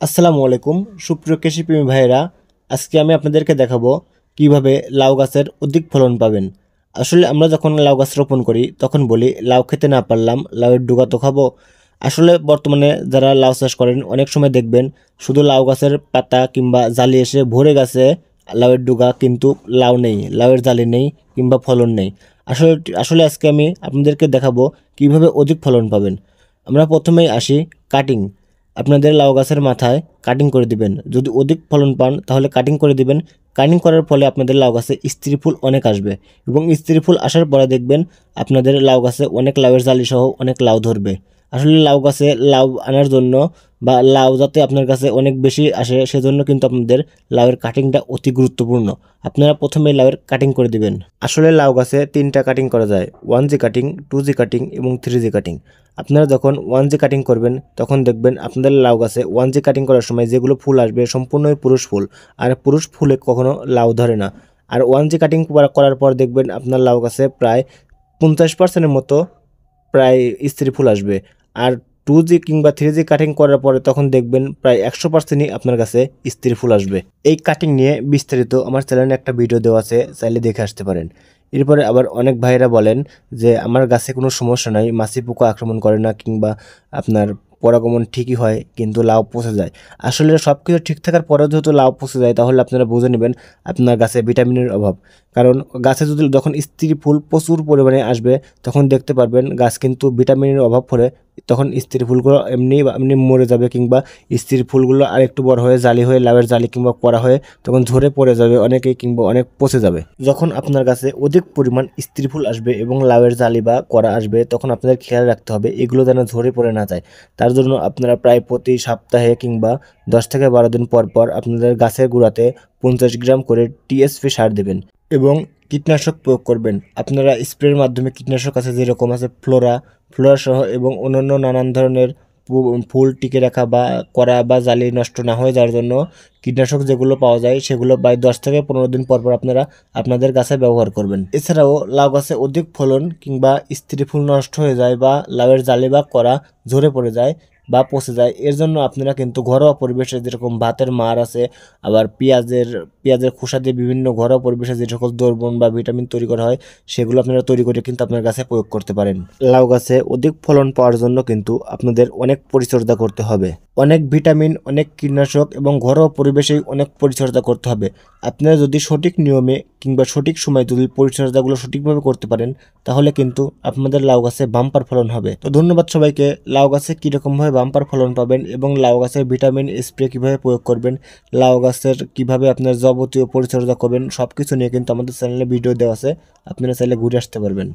আসসালামু আলাইকুম সুপ্রিয় কৃষিপ্রেমী ভাইয়েরা। আজকে আমি আপনাদেরকে দেখাবো কিভাবে লাউ গাছের অধিক ফলন পাবেন। আসলে আমরা যখন লাউ গাছ রোপণ করি তখন বলি লাউ খেতে না পারলাম লাউয়ের ডুগা তো খাবো। আসলে বর্তমানে যারা লাউ চাষ করেন অনেক সময় দেখবেন শুধু লাউ গাছের পাতা কিংবা জালি এসে ভরে গেছে লাউয়ের ডুগা, কিন্তু লাউ নেই, লাউয়ের জালি নেই কিংবা ফলন নেই। আসলে আসলে আজকে আমি আপনাদেরকে দেখাবো কিভাবে অধিক ফলন পাবেন। আমরা প্রথমেই আসি কাটিং। আপনাদের লাউ গাছের মাথায় কাটিং করে দিবেন। যদি অধিক ফলন পান তাহলে কাটিং করে দিবেন। কাটিং করার ফলে আপনাদের লাউ গাছে স্ত্রী ফুল অনেক আসবে এবং স্ত্রী ফুল আসার পরে দেখবেন আপনাদের লাউ গাছে অনেক লাউয়ের জালি সহ অনেক লাউ ধরবে। আসলে লাউ গাছে লাউ আনার জন্য বা লাউ যাতে আপনার কাছে অনেক বেশি আসে সেজন্য কিন্তু আপনাদের লাউয়ের কাটিংটা অতি গুরুত্বপূর্ণ। আপনারা প্রথমে লাউয়ের কাটিং করে দিবেন। আসলে লাউ গাছে 3টা কাটিং করা যায়, 1G কাটিং, 2G কাটিং এবং 3G কাটিং। আপনারা যখন 1G কাটিং করবেন তখন দেখবেন আপনাদের লাউ গাছে 1G কাটিং করার সময় যেগুলো ফুল আসবে সম্পূর্ণই পুরুষ ফুল, আর পুরুষ ফুলে কখনো লাউ ধরে না। আর 1G কাটিং করার পর দেখবেন আপনার লাউ গাছে প্রায় 50%-এর মতো প্রায় স্ত্রী ফুল আসবে। আর 2G কিংবা 3G কাটিং করার পরে তখন দেখবেন প্রায় 100%ই আপনার কাছে স্ত্রী ফুল আসবে। এই কাটিং নিয়ে বিস্তারিত আমার চ্যানেলে একটা ভিডিও দেওয়া আছে, চাইলে দেখে আসতে পারেন। এরপরে আবার অনেক ভাইরা বলেন যে আমার গাছে কোনো সমস্যা নাই, মাছি পোকা আক্রমণ করে না কিংবা আপনার পরাগমন ঠিকই হয় কিন্তু লাউ পচে যায়। আসলে সব কিছু ঠিক থাকার পরেও যেহেতু লাউ পচে যায় তাহলে আপনারা বুঝে নেবেন আপনার গাছে ভিটামিনের অভাব। কারণ গাছে যদি যখন স্ত্রী ফুল প্রচুর পরিমাণে আসবে তখন দেখতে পারবেন গাছ কিন্তু ভিটামিনের অভাব পড়ে তখন স্ত্রী ফুলগুলো এমনি এমনি মরে যাবে কিংবা স্ত্রী ফুলগুলো আরেকটু বড় হয়ে জালি হয়ে লাউয়ের জালি কিংবা কড়া হয়ে তখন ঝরে পড়ে যাবে অনেকেই কিংবা অনেক পচে যাবে। যখন আপনার কাছে অধিক পরিমাণ স্ত্রী ফুল আসবে এবং লাউয়ের জালি বা কড়া আসবে তখন আপনাদের খেয়াল রাখতে হবে এগুলো যেন ঝরে পড়ে না যায়। তার জন্য আপনারা প্রায় প্রতি সপ্তাহে কিংবা 10 থেকে 12 দিন পর পর আপনাদের গাছের গোড়াতে 50 গ্রাম করে টিএসপি সার দেবেন এবং কীটনাশক প্রয়োগ করবেন। আপনারা স্প্রের মাধ্যমে কীটনাশক আছে যেরকম আছে ফ্লোরা সহ এবং অন্যান্য নানান ধরনের ফুল টিকে রাখা বা করা বা জালি নষ্ট না হয়ে যাওয়ার জন্য কীটনাশক যেগুলো পাওয়া যায় সেগুলো প্রায় 10 থেকে 15 দিন পর পর আপনারা আপনাদের গাছে ব্যবহার করবেন। এছাড়াও লাউ গাছে অধিক ফলন কিংবা স্ত্রী ফুল নষ্ট হয়ে যায় বা লাউয়ের জালি বা করা ঝরে পড়ে যায় বা পচে যায়, এর জন্য আপনারা কিন্তু ঘরোয়া পরিবেশে যেরকম ভাতের মার আছে, আবার পেঁয়াজের খোসা দিয়ে বিভিন্ন ঘরোয়া পরিবেশে যে সকল দ্রবণ বা ভিটামিন তৈরি করা হয় সেগুলো আপনারা তৈরি করে কিন্তু আপনার গাছে প্রয়োগ করতে পারেন। লাউ গাছে অধিক ফলন পাওয়ার জন্য কিন্তু আপনাদের অনেক পরিচর্যা করতে হবে, অনেক ভিটামিন, অনেক কীটনাশক এবং ঘরোয়া পরিবেশেই অনেক পরিচর্যা করতে হবে। আপনারা যদি সঠিক নিয়মে কিংবা সঠিক সময় যদি পরিচর্যাগুলো সঠিকভাবে করতে পারেন তাহলে কিন্তু আপনাদের লাউ গাছে বাম্পার ফলন হবে। তো ধন্যবাদ সবাইকে। লাউ গাছে কীরকমভাবে বাম্পার ফলন পাবেন এবং লাউ গাছের ভিটামিন স্প্রে কীভাবে প্রয়োগ করবেন, লাউ গাছের কীভাবে আপনার যাবতীয় পরিচর্যা করবেন সব কিছু নিয়ে কিন্তু আমাদের চ্যানেলে ভিডিও দেওয়া আছে, আপনারা চাইলে ঘুরে আসতে পারবেন।